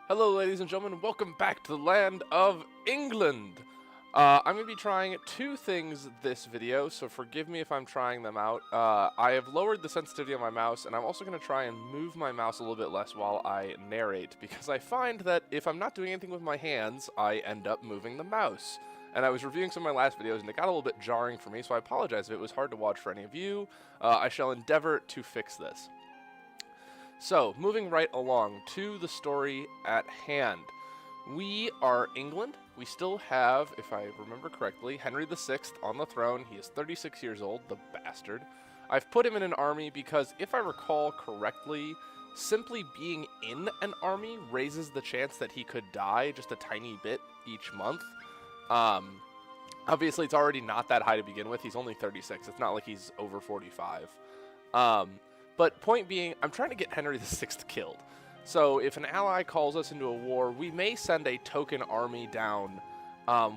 Hello, ladies and gentlemen. Welcome back to the land of England. I'm going to be trying two things this video, so forgive me if I'm trying them out. I have lowered the sensitivity on my mouse, and I'm also going to try and move my mouse a little bit less while I narrate, because I find that if I'm not doing anything with my hands, I end up moving the mouse. And I was reviewing some of my last videos, and it got a little bit jarring for me, so I apologize if it was hard to watch for any of you. I shall endeavor to fix this. So, moving right along to the story at hand. We are England. We still have, if I remember correctly, Henry VI on the throne. He is 36 years old, the bastard. I've put him in an army because, if I recall correctly, simply being in an army raises the chance that he could die just a tiny bit each month. Obviously, it's already not that high to begin with. He's only 36. It's not like he's over 45. But point being, I'm trying to get Henry VI killed. So if an ally calls us into a war, we may send a token army down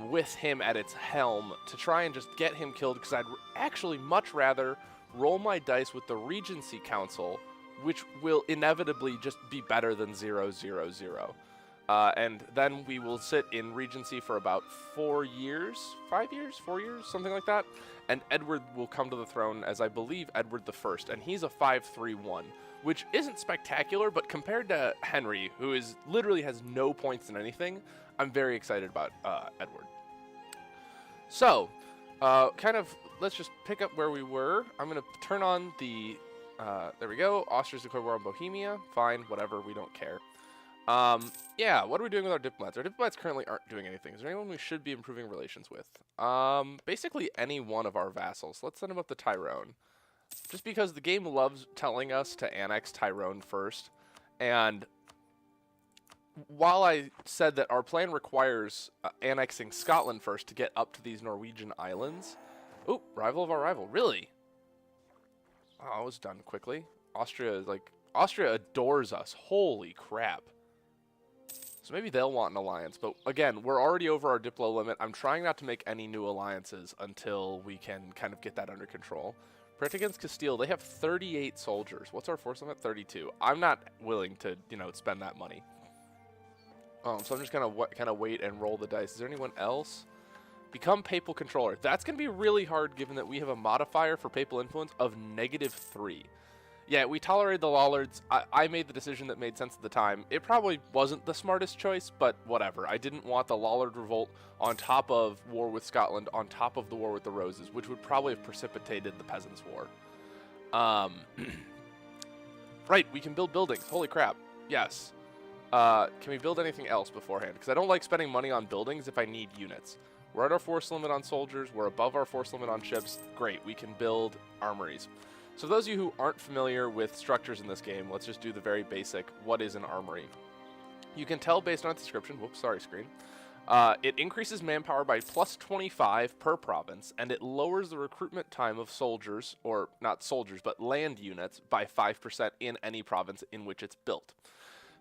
with him at its helm to try and just get him killed, because I'd actually much rather roll my dice with the Regency Council, which will inevitably just be better than 0-0-0. And then we will sit in Regency for about 4 years, 5 years, 4 years, something like that. And Edward will come to the throne as, I believe, Edward I, and he's a 5-3-1, which isn't spectacular, but compared to Henry, who is literally has no points in anything, I'm very excited about Edward. So, let's just pick up where we were. I'm going to turn on the, there we go, Austria's declared war on Bohemia. Fine, whatever, we don't care. Yeah, what are we doing with our diplomats? Our diplomats currently aren't doing anything. Is there anyone we should be improving relations with? Basically any one of our vassals. Let's send them up to Tyrone. Just because the game loves telling us to annex Tyrone first. And while I said that our plan requires annexing Scotland first to get up to these Norwegian islands. Ooh, rival of our rival. Really? Oh, it was done quickly. Austria adores us. Holy crap. So maybe they'll want an alliance, but again, we're already over our Diplo limit. I'm trying not to make any new alliances until we can kind of get that under control. Pret against Castile, they have 38 soldiers. What's our force limit? 32. I'm not willing to, spend that money. So I'm just gonna kind of wait and roll the dice. Is there anyone else? Become papal controller. That's gonna be really hard given that we have a modifier for papal influence of -3. Yeah, we tolerated the Lollards. I made the decision that made sense at the time. It probably wasn't the smartest choice, but whatever. I didn't want the Lollard revolt on top of war with Scotland, on top of the war with the Roses, which would probably have precipitated the Peasants' War. Right, we can build buildings. Holy crap. Yes. Can we build anything else beforehand? Because I don't like spending money on buildings if I need units. We're at our force limit on soldiers. We're above our force limit on ships. Great, we can build armories. So those of you who aren't familiar with structures in this game, let's just do the very basic, what is an armory? You can tell based on its description, whoops, sorry screen, it increases manpower by +25 per province, and it lowers the recruitment time of soldiers, or not soldiers, but land units, by 5% in any province in which it's built.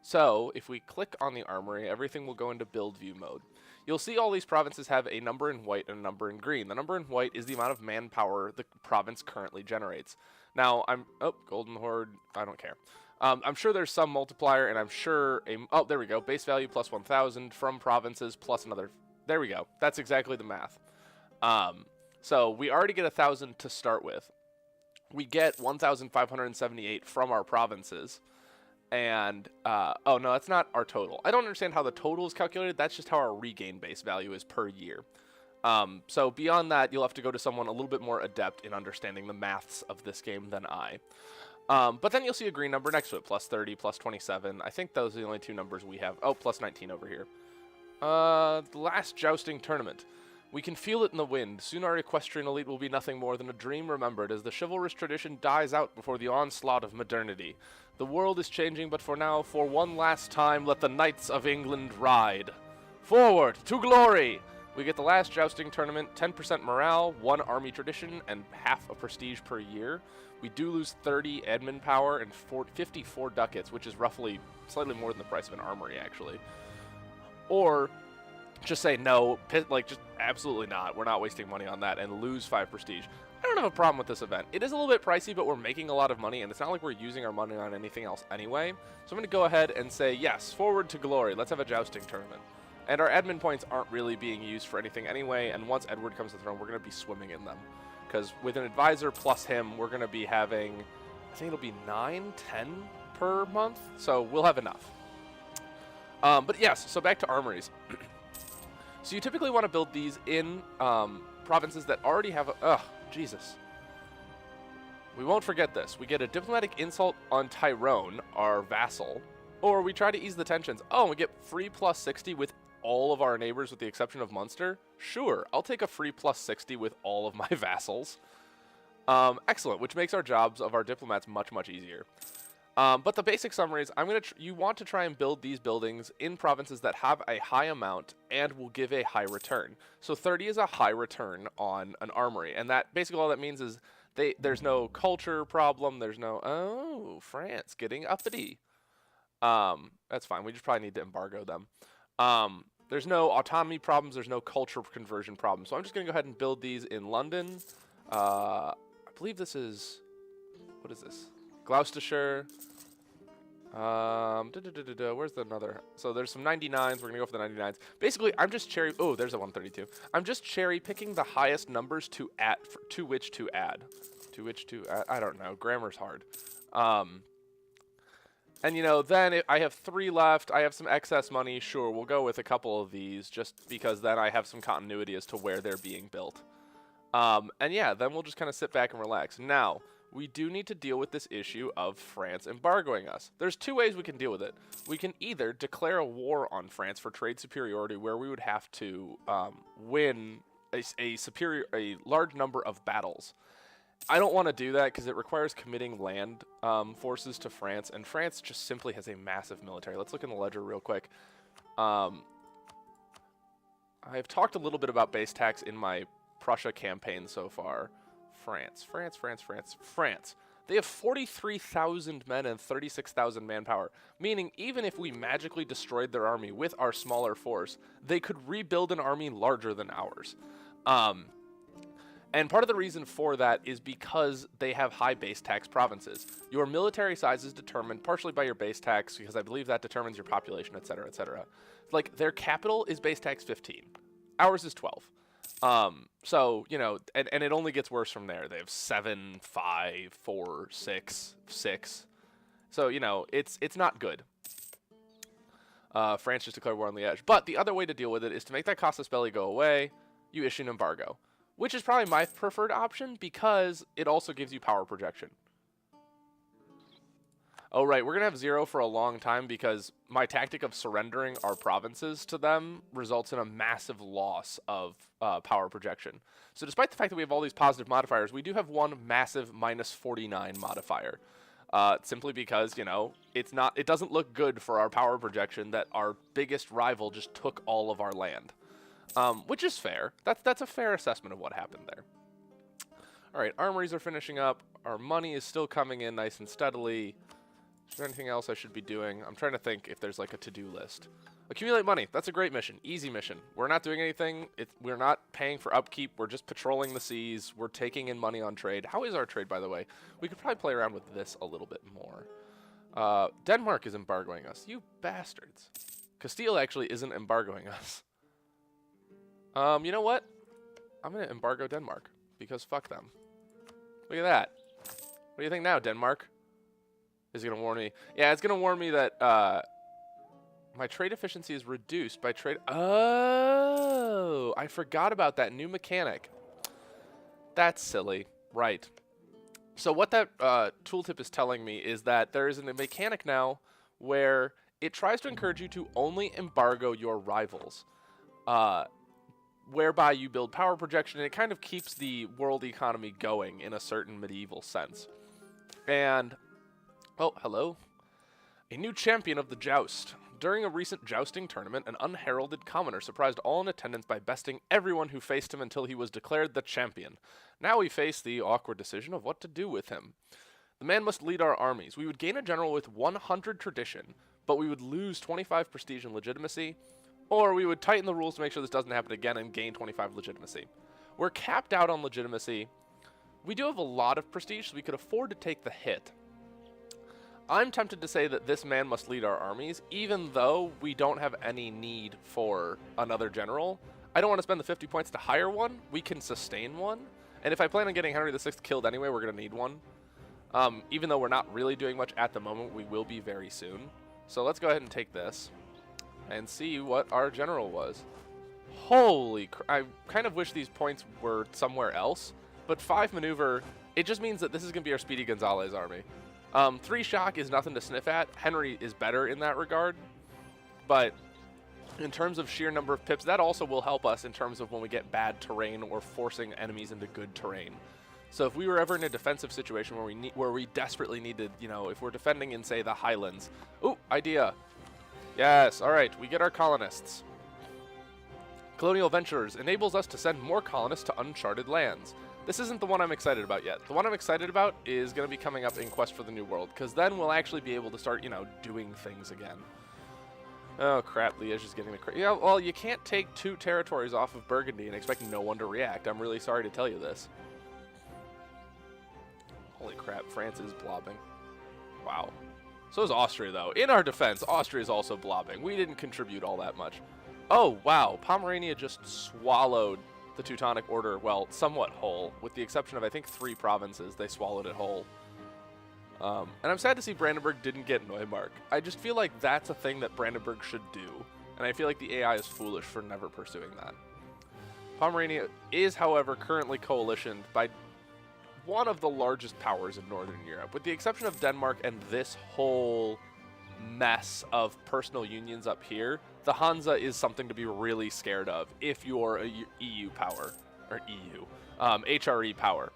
So if we click on the armory, everything will go into build view mode. You'll see all these provinces have a number in white and a number in green. The number in white is the amount of manpower the province currently generates. Now, Golden Horde, I don't care. I'm sure there's some multiplier, and I'm sure there we go, base value plus 1,000 from provinces plus another, there we go. That's exactly the math. So we already get 1,000 to start with. We get 1,578 from our provinces. And, oh no, that's not our total. I don't understand how the total is calculated. That's just how our regain base value is per year. So beyond that, you'll have to go to someone a little bit more adept in understanding the maths of this game than I. But then you'll see a green number next to it, +30, +27. I think those are the only two numbers we have. Oh, +19 over here. The last jousting tournament. We can feel it in the wind. Soon our equestrian elite will be nothing more than a dream remembered as the chivalrous tradition dies out before the onslaught of modernity. The world is changing, but for now, for one last time, let the knights of England ride. Forward to glory! We get the last jousting tournament, 10% morale, 1 army tradition, and half a prestige per year. We do lose 30 admin power and 54 ducats, which is roughly slightly more than the price of an armory, actually. Or just say no, just absolutely not. We're not wasting money on that, and lose 5 prestige. don't have a problem with this event. It is a little bit pricey, but we're making a lot of money, and it's not like we're using our money on anything else anyway. So I'm going to go ahead and say, yes, forward to glory. Let's have a jousting tournament. And our admin points aren't really being used for anything anyway, and once Edward comes to the throne, we're going to be swimming in them. Because with an advisor plus him, we're going to be having, I think it'll be 9, 10 per month, so we'll have enough. But yes, so back to armories. So you typically want to build these in provinces that already have a... Ugh, Jesus. We won't forget this. We get a diplomatic insult on Tyrone, our vassal, or we try to ease the tensions. Oh, we get free plus 60 with all of our neighbors with the exception of Munster? Sure, I'll take a free plus 60 with all of my vassals. Excellent, which makes our jobs of our diplomats much, much easier. But the basic summary is you want to try and build these buildings in provinces that have a high amount and will give a high return. So 30 is a high return on an armory, and that basically all that means is there's no culture problem, there's no, oh, France getting uppity. That's fine, we just probably need to embargo them. There's no autonomy problems, there's no culture conversion problems. So I'm just going to go ahead and build these in London. I believe this is, what is this? Gloucestershire. Where's the another? So there's some 99s. We're going to go for the 99s. Basically, I'm just oh, there's a 132. I'm just cherry picking the highest numbers to add, to which to add. To which to add. I don't know. Grammar's hard. And, you know, then I have 3 left. I have some excess money. Sure, we'll go with a couple of these just because then I have some continuity as to where they're being built. And yeah, then we'll just kind of sit back and relax. Now, we do need to deal with this issue of France embargoing us. There's 2 ways we can deal with it. We can either declare a war on France for trade superiority, where we would have to win a large number of battles. I don't want to do that because it requires committing land forces to France, and France just simply has a massive military. Let's look in the ledger real quick. I've talked a little bit about base tax in my Prussia campaign so far. France. They have 43,000 men and 36,000 manpower, meaning even if we magically destroyed their army with our smaller force, they could rebuild an army larger than ours. And part of the reason for that is because they have high base tax provinces. Your military size is determined partially by your base tax, because I believe that determines your population, etc., etc. Like, their capital is base tax 15. Ours is 12. So, you know, and it only gets worse from there. They have 7, 5, 4, 6, 6. So, you know, it's not good. France just declared war on Liège. But the other way to deal with it is to make that casus belli go away. You issue an embargo, which is probably my preferred option because it also gives you power projection. Oh, right, we're going to have 0 for a long time because my tactic of surrendering our provinces to them results in a massive loss of power projection. So despite the fact that we have all these positive modifiers, we do have one massive -49 modifier. Simply because, you know, it doesn't look good for our power projection that our biggest rival just took all of our land. Which is fair. That's a fair assessment of what happened there. All right, armories are finishing up. Our money is still coming in nice and steadily. Is there anything else I should be doing? I'm trying to think if there's like a to-do list. Accumulate money. That's a great mission. Easy mission. We're not doing anything. We're not paying for upkeep. We're just patrolling the seas. We're taking in money on trade. How is our trade, by the way? We could probably play around with this a little bit more. Denmark is embargoing us. You bastards. Castile actually isn't embargoing us. You know what? I'm going to embargo Denmark because fuck them. Look at that. What do you think now, Denmark? Is it going to warn me? Yeah, it's going to warn me that my trade efficiency is reduced by trade. Oh, I forgot about that new mechanic. That's silly. Right. So what that tooltip is telling me is that there is a mechanic now where it tries to encourage you to only embargo your rivals, whereby you build power projection, and it kind of keeps the world economy going in a certain medieval sense. And... oh, hello. A new champion of the joust. During a recent jousting tournament, an unheralded commoner surprised all in attendance by besting everyone who faced him until he was declared the champion. Now we face the awkward decision of what to do with him. The man must lead our armies. We would gain a general with 100 tradition, but we would lose 25 prestige and legitimacy, or we would tighten the rules to make sure this doesn't happen again and gain 25 legitimacy. We're capped out on legitimacy. we do have a lot of prestige, so we could afford to take the hit. I'm tempted to say that this man must lead our armies, even though we don't have any need for another general. I don't want to spend the 50 points to hire one. We can sustain one. And if I plan on getting Henry VI killed anyway, we're going to need one. Even though we're not really doing much at the moment, we will be very soon. So let's go ahead and take this and see what our general was. Holy crap. I kind of wish these points were somewhere else, but 5 maneuver, it just means that this is going to be our Speedy Gonzalez army. 3 shock is nothing to sniff at. Henry is better in that regard, but in terms of sheer number of pips, that also will help us in terms of when we get bad terrain or forcing enemies into good terrain. So if we were ever in a defensive situation where we desperately needed, you know, if we're defending in, say, the Highlands. Ooh, idea. Yes, all right, we get our colonists. Colonial Ventures enables us to send more colonists to uncharted lands. This isn't the one I'm excited about yet. The one I'm excited about is going to be coming up in Quest for the New World, because then we'll actually be able to start, you know, doing things again. Oh, crap, Liège is getting the yeah, well, you can't take 2 territories off of Burgundy and expect no one to react. I'm really sorry to tell you this. Holy crap, France is blobbing. Wow. So is Austria, though. In our defense, Austria is also blobbing. We didn't contribute all that much. Oh, wow. Pomerania just swallowed the Teutonic Order, well, somewhat whole, with the exception of, I think, 3 provinces. They swallowed it whole. And I'm sad to see Brandenburg didn't get Neumark. I just feel like that's a thing that Brandenburg should do, and I feel like the AI is foolish for never pursuing that. Pomerania is, however, currently coalitioned by one of the largest powers in Northern Europe, with the exception of Denmark and this whole mess of personal unions up here. The Hansa is something to be really scared of if you're a EU power, or EU, HRE power.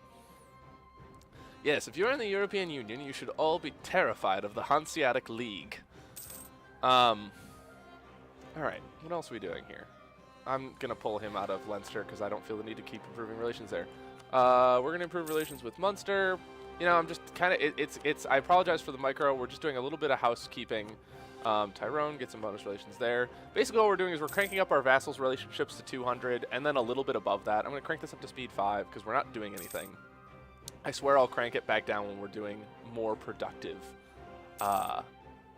Yes, if you're in the European Union, you should all be terrified of the Hanseatic League. Alright, what else are we doing here? I'm going to pull him out of Leinster because I don't feel the need to keep improving relations there. We're going to improve relations with Munster. You know, I'm just kind of, I apologize for the micro. We're just doing a little bit of housekeeping. Tyrone, get some bonus relations there. Basically, what we're doing is we're cranking up our vassals' relationships to 200, and then a little bit above that. I'm going to crank this up to speed 5 because we're not doing anything. I swear I'll crank it back down when we're doing more productive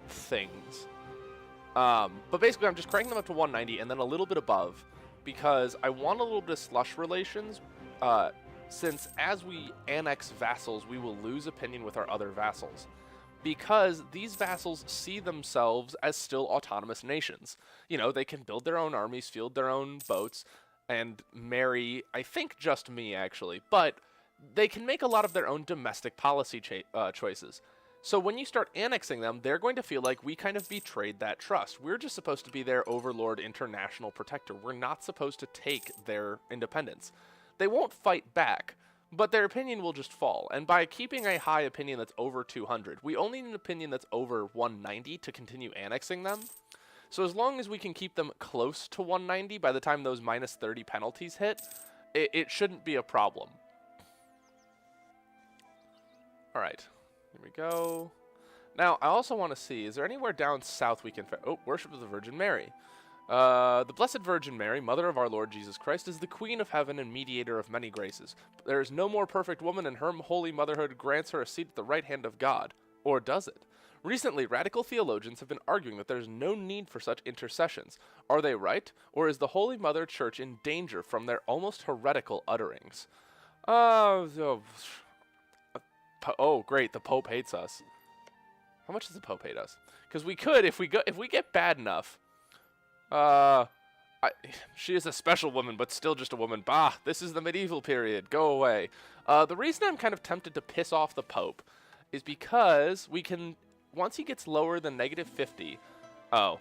things. But basically, I'm just cranking them up to 190 and then a little bit above because I want a little bit of slush relations. Since as we annex vassals, we will lose opinion with our other vassals. Because these vassals see themselves as still autonomous nations. You know, they can build their own armies, field their own boats, and marry, I think, just me, actually. But they can make a lot of their own domestic policy choices. So when you start annexing them, they're going to feel like we kind of betrayed that trust. We're just supposed to be their overlord international protector. We're not supposed to take their independence. They won't fight back, but their opinion will just fall. And by keeping a high opinion that's over 200, we only need an opinion that's over 190 to continue annexing them. So as long as we can keep them close to 190 by the time those minus 30 penalties hit, it shouldn't be a problem. All right, here we go. Now, I also want to see, is there anywhere down south we can... Oh, worship of the Virgin Mary. The Blessed Virgin Mary, Mother of our Lord Jesus Christ, is the Queen of Heaven and mediator of many graces. There is no more perfect woman, and her holy motherhood grants her a seat at the right hand of God. Or does it? Recently, radical theologians have been arguing that there is no need for such intercessions. Are they right? Or is the Holy Mother Church in danger from their almost heretical utterings? Oh, great, the Pope hates us. How much does the Pope hate us? Because we could, if we get bad enough... she is a special woman, but still just a woman. Bah, this is the medieval period. Go away. The reason I'm kind of tempted to piss off the Pope is because we can, once he gets lower than -50, oh,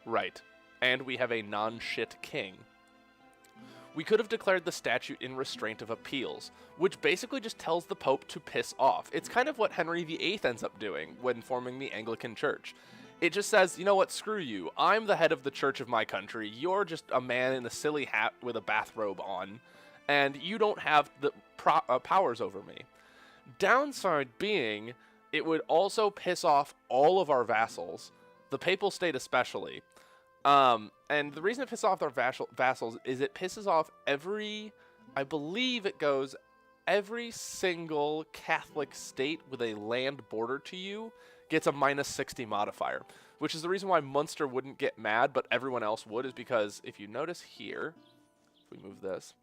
right, and we have a non-shit king. We could have declared the statute in restraint of appeals, which basically just tells the Pope to piss off. It's kind of what Henry VIII ends up doing when forming the Anglican Church. It just says, you know what, screw you. I'm the head of the church of my country. You're just a man in a silly hat with a bathrobe on, and you don't have the powers over me. Downside being, it would also piss off all of our vassals, the Papal State especially. And the reason it pisses off our vassals is it pisses off every, I believe it goes every single Catholic state with a land border to you gets a -60 modifier, which is the reason why Munster wouldn't get mad, but everyone else would, is because if you notice here, if we move this,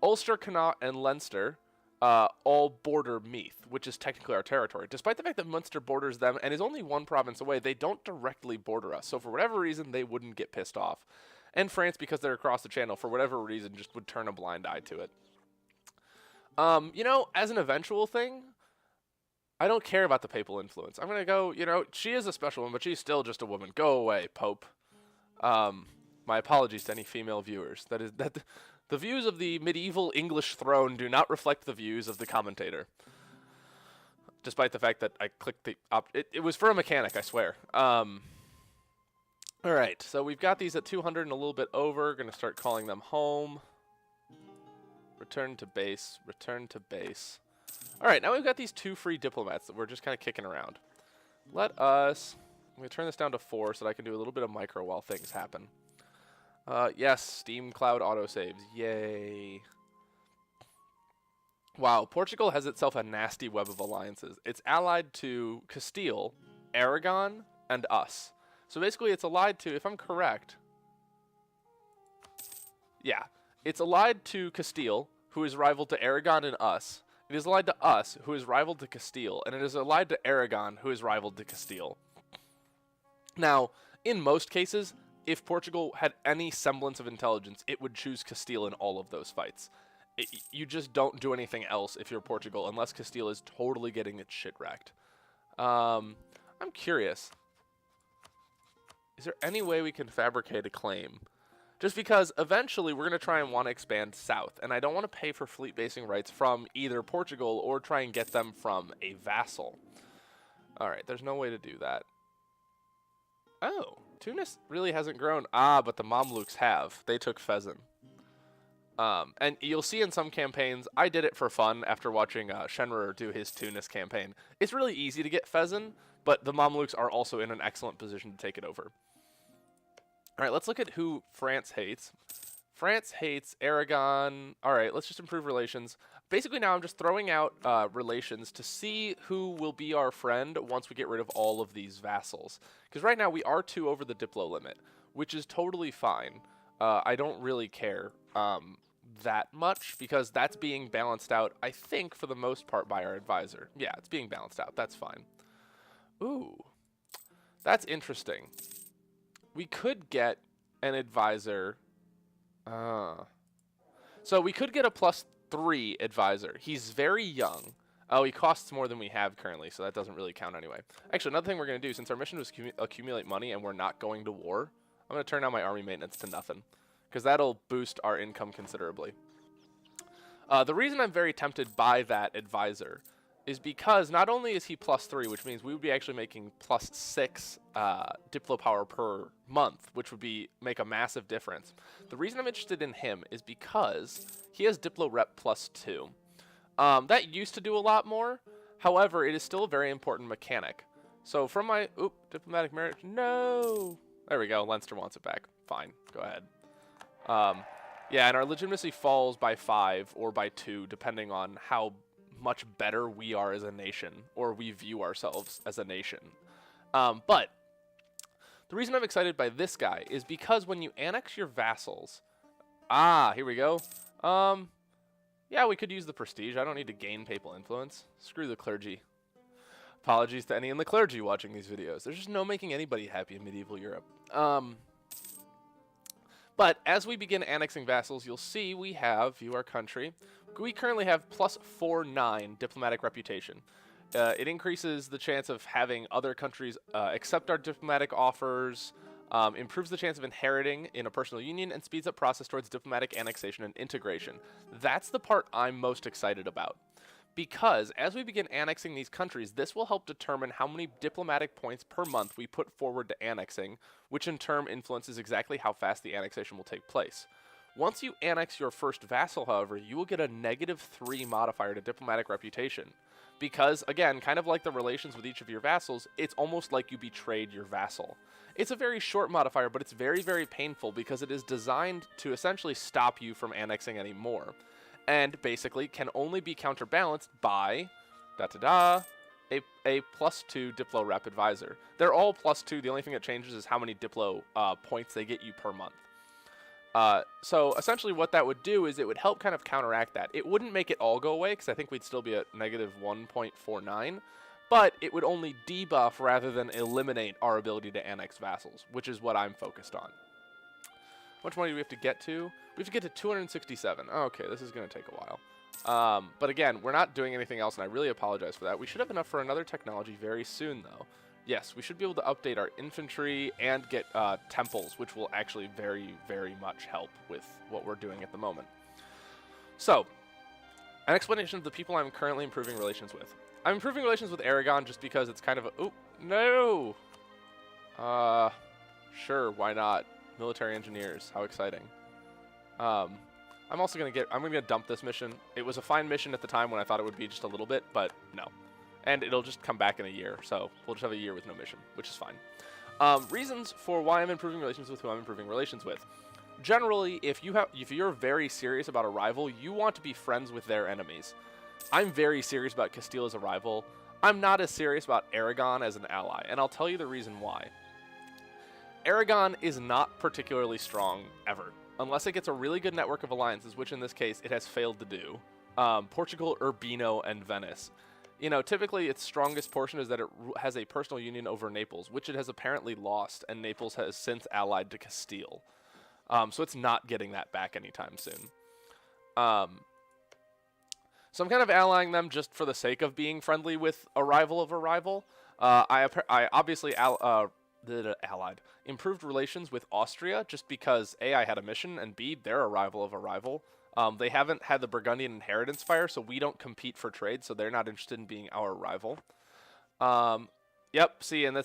Ulster, Connaught, and Leinster all border Meath, which is technically our territory. Despite the fact that Munster borders them and is only one province away, they don't directly border us. So for whatever reason, they wouldn't get pissed off. And France, because they're across the channel, for whatever reason, just would turn a blind eye to it. You know, as an eventual thing, I don't care about the papal influence. I'm going to go, you know, she is a special one, but she's still just a woman. Go away, Pope. My apologies to any female viewers. The views of the medieval English throne do not reflect the views of the commentator. Despite the fact that I clicked the... It was for a mechanic, I swear. Alright, so we've got these at 200 and a little bit over. Going to start calling them home. Return to base. Return to base. Alright, now we've got these 2 free diplomats that we're just kind of kicking around. Let us... I'm going to turn this down to 4 so that I can do a little bit of micro while things happen. Yes, Steam Cloud autosaves. Yay. Wow, Portugal has itself a nasty web of alliances. It's allied to Castile, Aragon, and us. So basically it's allied to, if I'm correct... Yeah. It's allied to Castile, who is rival to Aragon and us. It is allied to us, who is rival to Castile. And it is allied to Aragon, who is rival to Castile. Now, in most cases... If Portugal had any semblance of intelligence, it would choose Castile in all of those fights. You just don't do anything else if you're Portugal, unless Castile is totally getting its shit wrecked. I'm curious. Is there any way we can fabricate a claim? Just because eventually we're going to try and want to expand south, and I don't want to pay for fleet basing rights from either Portugal or try and get them from a vassal. Alright, there's no way to do that. Oh, Tunis really hasn't grown. Ah, but the Mamluks have. They took Fezzan. And you'll see in some campaigns, I did it for fun after watching Shenrer do his Tunis campaign. It's really easy to get Fezzan, but the Mamluks are also in an excellent position to take it over. Alright, let's look at who France hates. France hates Aragon. Alright, let's just improve relations. Basically now I'm just throwing out relations to see who will be our friend once we get rid of all of these vassals. Because right now we are 2 over the Diplo limit, which is totally fine. I don't really care that much because that's being balanced out, I think, for the most part by our advisor. Yeah, it's being balanced out. That's fine. Ooh, that's interesting. We could get an advisor... So we could get a +3 advisor. He's very young. Oh, he costs more than we have currently, so that doesn't really count anyway. Actually, another thing we're going to do, since our mission was accumulate money and we're not going to war, I'm going to turn down my army maintenance to nothing, because that'll boost our income considerably. The reason I'm very tempted by that advisor is because not only is he +3, which means we would be actually making +6 Diplo power per month, which would make a massive difference. The reason I'm interested in him is because he has Diplo rep +2. That used to do a lot more. However, it is still a very important mechanic. So from my... Oop, diplomatic marriage. No! There we go. Leinster wants it back. Fine. Go ahead. Yeah, and our legitimacy falls by 5 or by 2, depending on how much better we are as a nation, or we view ourselves as a nation. But the reason I'm excited by this guy is because when you annex your vassals... Ah, here we go. Yeah, we could use the prestige. I don't need to gain papal influence. Screw the clergy. Apologies to any in the clergy watching these videos. There's just no making anybody happy in medieval Europe. But as we begin annexing vassals, you'll see we have, view our country, we currently have +49 diplomatic reputation. It increases the chance of having other countries accept our diplomatic offers, improves the chance of inheriting in a personal union, and speeds up process towards diplomatic annexation and integration. That's the part I'm most excited about. Because as we begin annexing these countries, this will help determine how many diplomatic points per month we put forward to annexing, which in turn influences exactly how fast the annexation will take place. Once you annex your first vassal, however, you will get a -3 modifier to diplomatic reputation. Because, again, kind of like the relations with each of your vassals, it's almost like you betrayed your vassal. It's a very short modifier, but it's very, very painful because it is designed to essentially stop you from annexing anymore. and basically can only be counterbalanced by a +2 Diplo Rep Advisor. They're all +2. The only thing that changes is how many Diplo points they get you per month. So essentially what that would do is it would help kind of counteract that. It wouldn't make it all go away, because I think we'd still be at -1.49, but it would only debuff rather than eliminate our ability to annex vassals, which is what I'm focused on. How much money do we have to get to? We have to get to 267. Okay, this is going to take a while. But again, we're not doing anything else, and I really apologize for that. We should have enough for another technology very soon, though. Yes, we should be able to update our infantry and get temples, which will actually very, very much help with what we're doing at the moment. So, an explanation of the people I'm currently improving relations with. I'm improving relations with Aragon just because it's kind of a... Oh, no! Sure, why not? Military engineers, how exciting. I'm also going to I'm going to dump this mission. It was a fine mission at the time when I thought it would be just a little bit, but no. And it'll just come back in a year, so we'll just have a year with no mission, which is fine. Reasons for why I'm improving relations with who I'm improving relations with. Generally, if you're very serious about a rival, you want to be friends with their enemies. I'm very serious about Castile as a rival. I'm not as serious about Aragon as an ally, and I'll tell you the reason why. Aragon is not particularly strong ever, unless it gets a really good network of alliances, which in this case it has failed to do. Portugal, Urbino, and Venice. You know, typically its strongest portion is that it has a personal union over Naples, which it has apparently lost, and Naples has since allied to Castile. So it's not getting that back anytime soon. So I'm kind of allying them just for the sake of being friendly with a rival of a rival. I obviously allied improved relations with Austria just because A, I had a mission, and B, they're a rival of a rival. They haven't had the Burgundian inheritance fire, so we don't compete for trade, so they're not interested in being our rival. Yep, see, and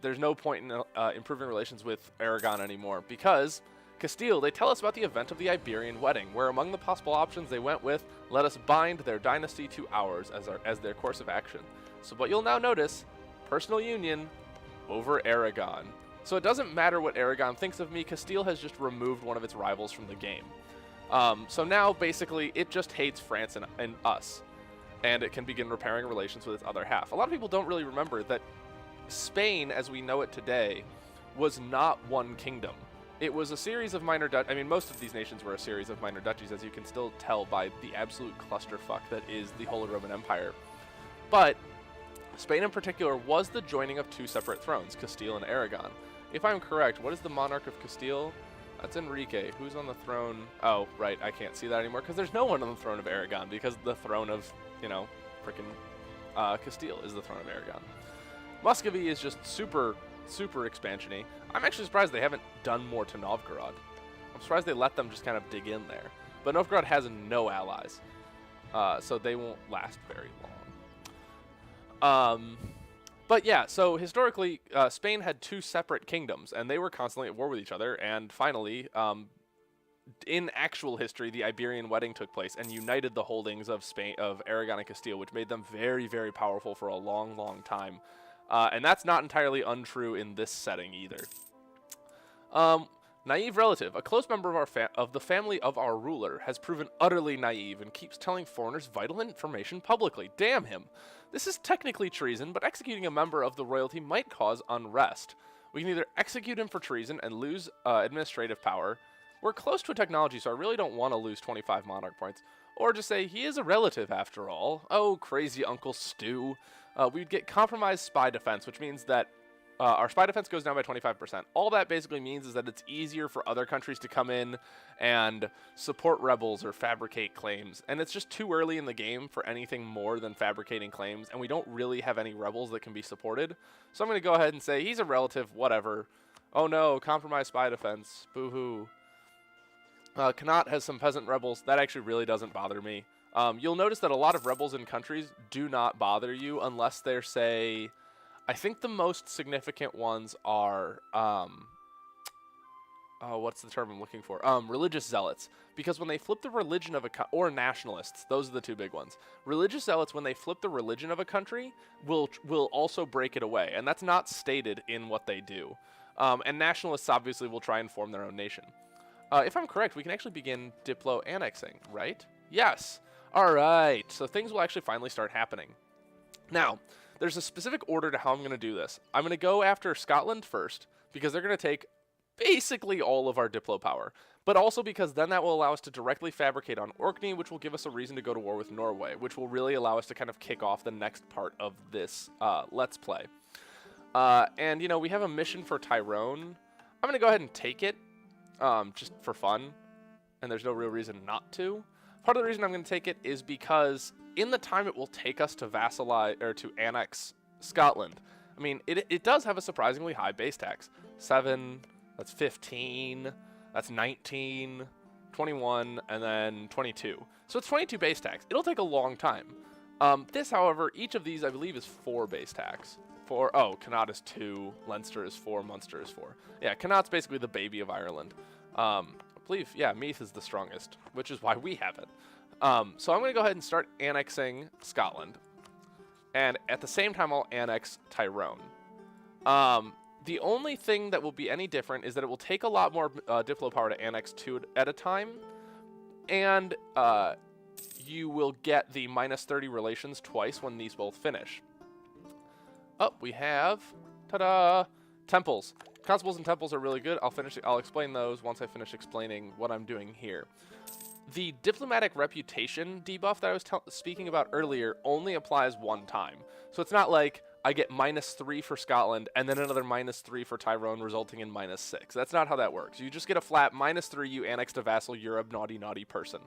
there's no point in improving relations with Aragon anymore, because Castile, they tell us about the event of the Iberian wedding, where among the possible options they went with, let us bind their dynasty to ours as their course of action. So what you'll now notice, personal union over Aragon. So it doesn't matter what Aragon thinks of me, Castile has just removed one of its rivals from the game. So now, basically, it just hates France and us, and it can begin repairing relations with its other half. A lot of people don't really remember that Spain, as we know it today, was not one kingdom. It was a series of minor duchies. I mean, most of these nations were a series of minor duchies, as you can still tell by the absolute clusterfuck that is the Holy Roman Empire. But Spain in particular was the joining of two separate thrones, Castile and Aragon. If I'm correct, what is the monarch of Castile? That's Enrique. Who's on the throne? Oh, right, I can't see that anymore because there's no one on the throne of Aragon, because the throne of, you know, frickin' Castile is the throne of Aragon. Muscovy is just super expansion-y. I'm actually surprised they haven't done more to Novgorod. I'm surprised they let them just kind of dig in there. But Novgorod has no allies, so they won't last very long. But yeah, so historically, Spain had two separate kingdoms, and they were constantly at war with each other. And finally, in actual history, the Iberian wedding took place and united the holdings of Aragon and Castile, which made them very, very powerful for a long, long time. And that's not entirely untrue in this setting either. Naive relative. A close member of the family of our ruler has proven utterly naive and keeps telling foreigners vital information publicly. Damn him. This is technically treason, but executing a member of the royalty might cause unrest. We can either execute him for treason and lose administrative power. We're close to a technology, so I really don't want to lose 25 monarch points. Or just say, he is a relative after all. Oh, crazy Uncle Stu. We'd get compromised spy defense, which means that our spy defense goes down by 25%. All that basically means is that it's easier for other countries to come in and support rebels or fabricate claims. And it's just too early in the game for anything more than fabricating claims, and we don't really have any rebels that can be supported. So I'm going to go ahead and say he's a relative, whatever. Oh no, compromised spy defense. Boo-hoo. Connaught has some peasant rebels. That actually really doesn't bother me. You'll notice that a lot of rebels in countries do not bother you unless they're, say... I think the most significant ones are, what's the term I'm looking for? Religious zealots. Because when they flip the religion of or nationalists, those are the two big ones. Religious zealots, when they flip the religion of a country, will also break it away. And that's not stated in what they do. And nationalists obviously will try and form their own nation. If I'm correct, we can actually begin Diplo annexing, right? Yes. All right. So things will actually finally start happening. Now, there's a specific order to how I'm going to do this. I'm going to go after Scotland first because they're going to take basically all of our Diplo power, but also because then that will allow us to directly fabricate on Orkney, which will give us a reason to go to war with Norway, which will really allow us to kind of kick off the next part of this Let's Play. And, you know, we have a mission for Tyrone. I'm going to go ahead and take it just for fun, and there's no real reason not to. Part of the reason I'm going to take it is because in the time it will take us to vassalize or to annex Scotland, I mean, it does have a surprisingly high base tax. 7, that's 15, that's 19, 21, and then 22. So it's 22 base tax. It'll take a long time. This, however, each of these I believe is 4 base tax. Oh, Connaught is 2, Leinster is 4, Munster is 4. Yeah, Connaught's basically the baby of Ireland. I believe, yeah, Meath is the strongest, which is why we have it. So I'm going to go ahead and start annexing Scotland. And at the same time, I'll annex Tyrone. The only thing that will be any different is that it will take a lot more Diplo power to annex 2 at a time. And you will get the -30 relations twice when these both finish. Oh, we have, ta-da, temples. Constables and temples are really good. I'll explain those once I finish explaining what I'm doing here. The diplomatic reputation debuff that I was speaking about earlier only applies one time. So it's not like I get -3 for Scotland and then another -3 for Tyrone, resulting in -6. That's not how that works. You just get a flat -3, you annex a vassal, you're a naughty, naughty person.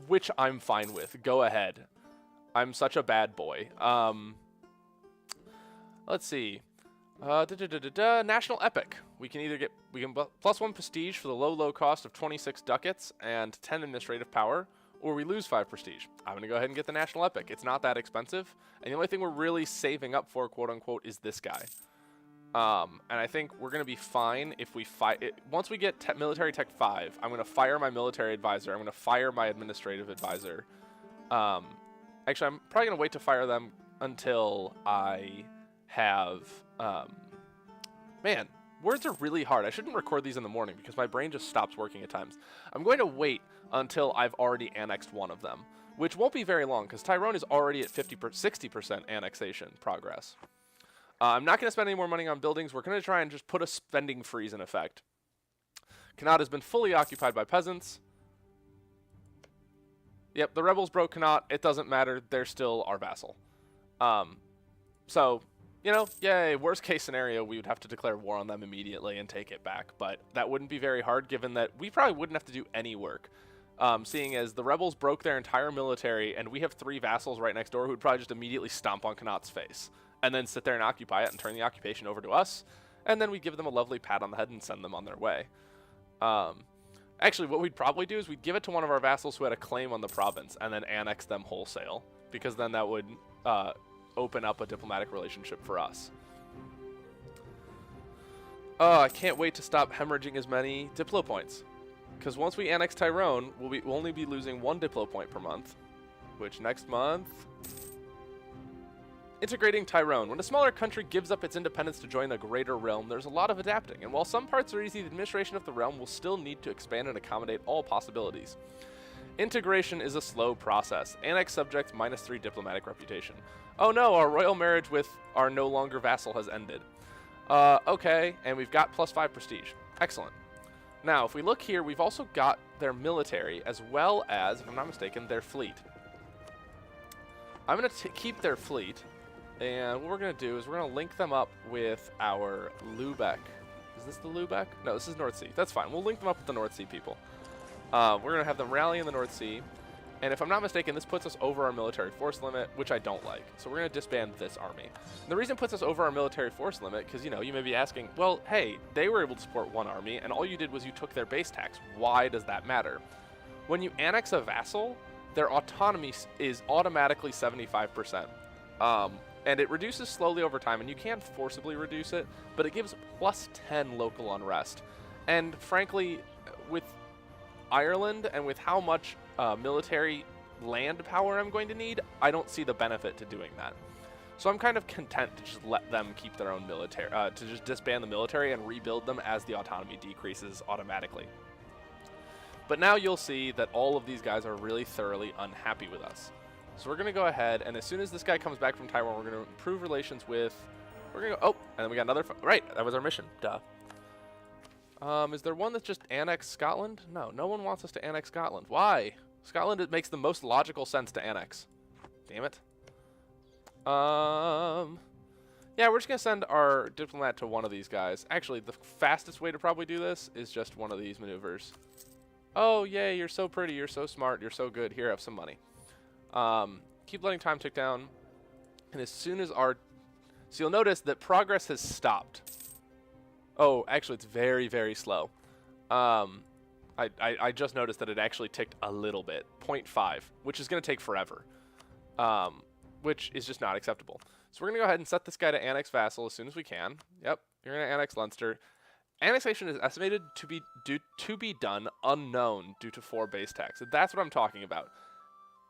Which I'm fine with. Go ahead. I'm such a bad boy. Let's see. National Epic. We can +1 prestige for the low cost of 26 ducats and 10 administrative power, or we lose 5 prestige. I'm going to go ahead and get the National Epic. It's not that expensive, and the only thing we're really saving up for, quote-unquote, is this guy. And I think we're going to be fine if we once we get military tech 5, I'm going to fire my military advisor. I'm going to fire my administrative advisor. Actually, I'm probably going to wait to fire them until I have... man, words are really hard. I shouldn't record these in the morning because my brain just stops working at times. I'm going to wait until I've already annexed one of them, which won't be very long because Tyrone is already at 60% annexation progress. I'm not going to spend any more money on buildings. We're going to try and just put a spending freeze in effect. Connaught has been fully occupied by peasants. Yep, the rebels broke Connaught. It doesn't matter. They're still our vassal. So... you know, yay, worst case scenario, we would have to declare war on them immediately and take it back. But that wouldn't be very hard, given that we probably wouldn't have to do any work. Seeing as the rebels broke their entire military, and we have 3 vassals right next door who would probably just immediately stomp on Connaught's face. And then sit there and occupy it and turn the occupation over to us. And then we'd give them a lovely pat on the head and send them on their way. Actually, what we'd probably do is we'd give it to one of our vassals who had a claim on the province, and then annex them wholesale. Because then that would... open up a diplomatic relationship for us. Oh, I can't wait to stop hemorrhaging as many Diplo points. Because once we annex Tyrone, we'll only be losing 1 Diplo point per month. Which next month... integrating Tyrone. When a smaller country gives up its independence to join a greater realm, there's a lot of adapting. And while some parts are easy, the administration of the realm will still need to expand and accommodate all possibilities. Integration is a slow process. Annex subjects -3 diplomatic reputation. Oh no, our royal marriage with our no longer vassal has ended. Okay, and we've got +5 prestige. Excellent. Now, if we look here, we've also got their military, as well as, if I'm not mistaken, their fleet. I'm going to keep their fleet, and what we're going to do is we're going to link them up with our Lubeck. Is this the Lubeck? No, this is North Sea. That's fine. We'll link them up with the North Sea people. We're going to have them rally in the North Sea. And if I'm not mistaken, this puts us over our military force limit, which I don't like. So we're going to disband this army. And the reason it puts us over our military force limit, because, you know, you may be asking, well, hey, they were able to support 1 army, and all you did was you took their base tax. Why does that matter? When you annex a vassal, their autonomy is automatically 75%. And it reduces slowly over time, and you can forcibly reduce it, but it gives +10 local unrest. And frankly, with Ireland and with how much military land power I'm going to need, I don't see the benefit to doing that. So I'm kind of content to just let them keep their own military, to just disband the military and rebuild them as the autonomy decreases automatically. But now you'll see that all of these guys are really thoroughly unhappy with us. So we're going to go ahead, and as soon as this guy comes back from Taiwan, we're going to improve relations with... We're going to go... Oh, and then we got another... Right, that was our mission. Duh. Is there one that's just annex Scotland? No, no one wants us to annex Scotland. Why? Scotland, it makes the most logical sense to annex. Damn it. Yeah, we're just going to send our diplomat to one of these guys. Actually, the fastest way to probably do this is just one of these maneuvers. Oh, yay, you're so pretty, you're so smart, you're so good. Here, have some money. Keep letting time tick down. And as soon as our... So you'll notice that progress has stopped. Oh, actually, it's very, very slow. I just noticed that it actually ticked a little bit. 0.5, which is going to take forever. Which is just not acceptable. So we're going to go ahead and set this guy to annex vassal as soon as we can. Yep, you're going to annex Leinster. Annexation is estimated to be done unknown due to 4 base tax. That's what I'm talking about.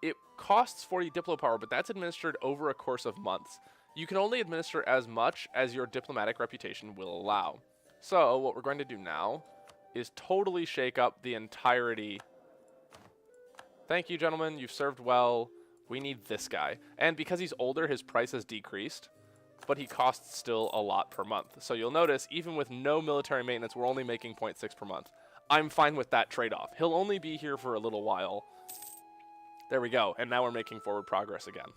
It costs 40 diplo power, but that's administered over a course of months. You can only administer as much as your diplomatic reputation will allow. So what we're going to do now is totally shake up the entirety. Thank you, gentlemen. You've served well. We need this guy. And because he's older, his price has decreased, but he costs still a lot per month. So you'll notice, even with no military maintenance, we're only making 0.6 per month. I'm fine with that trade-off. He'll only be here for a little while. There we go. And now we're making forward progress again.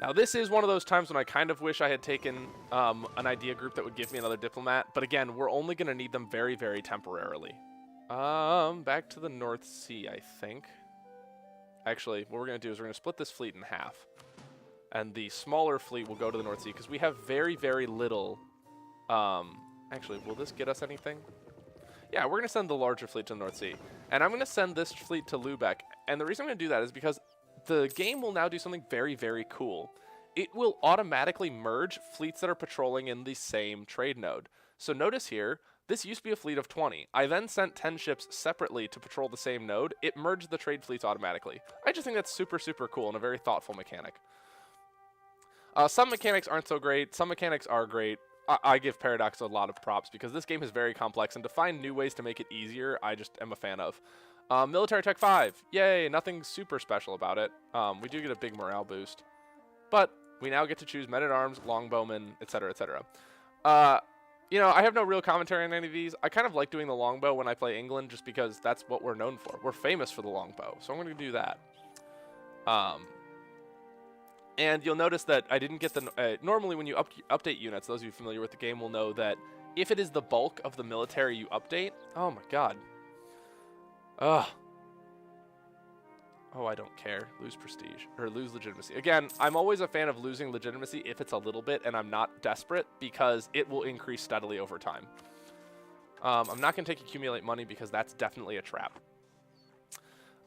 Now, this is one of those times when I kind of wish I had taken an idea group that would give me another diplomat. But again, we're only going to need them very, very temporarily. Back to the North Sea, I think. Actually, what we're going to do is we're going to split this fleet in half. And the smaller fleet will go to the North Sea because we have very, very little... actually, will this get us anything? Yeah, we're going to send the larger fleet to the North Sea. And I'm going to send this fleet to Lübeck. And the reason I'm going to do that is because the game will now do something very, very cool. It will automatically merge fleets that are patrolling in the same trade node. So notice here, this used to be a fleet of 20. I then sent 10 ships separately to patrol the same node. It merged the trade fleets automatically. I just think that's super, super cool and a very thoughtful mechanic. Some mechanics aren't so great. Some mechanics are great. I give Paradox a lot of props because this game is very complex, and to find new ways to make it easier, I just am a fan of. Military Tech 5. Yay, nothing super special about it. We do get a big morale boost. But we now get to choose men-at-arms, longbowmen, etc., etc. You know, I have no real commentary on any of these. I kind of like doing the longbow when I play England just because that's what we're known for. We're famous for the longbow, so I'm going to do that. And you'll notice that I didn't get the... normally when you update units, those of you familiar with the game will know that if it is the bulk of the military you update... Oh my god. Ugh. Oh, I don't care. Lose prestige. Or lose legitimacy. Again, I'm always a fan of losing legitimacy if it's a little bit and I'm not desperate because it will increase steadily over time. I'm not going to take accumulate money because that's definitely a trap.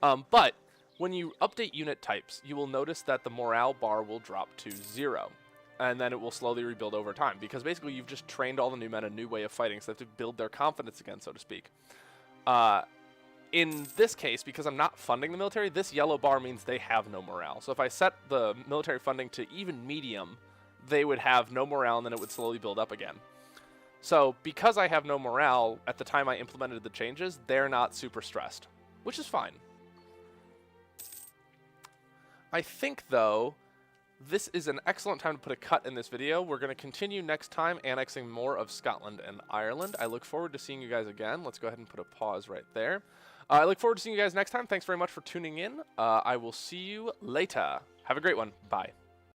But when you update unit types, you will notice that the morale bar will drop to 0. And then it will slowly rebuild over time because basically you've just trained all the new men a new way of fighting, so they have to build their confidence again, so to speak. In this case, because I'm not funding the military, this yellow bar means they have no morale. So if I set the military funding to even medium, they would have no morale and then it would slowly build up again. So because I have no morale at the time I implemented the changes, they're not super stressed, which is fine. I think, though, this is an excellent time to put a cut in this video. We're going to continue next time annexing more of Scotland and Ireland. I look forward to seeing you guys again. Let's go ahead and put a pause right there. I look forward to seeing you guys next time. Thanks very much for tuning in. I will see you later. Have a great one. Bye.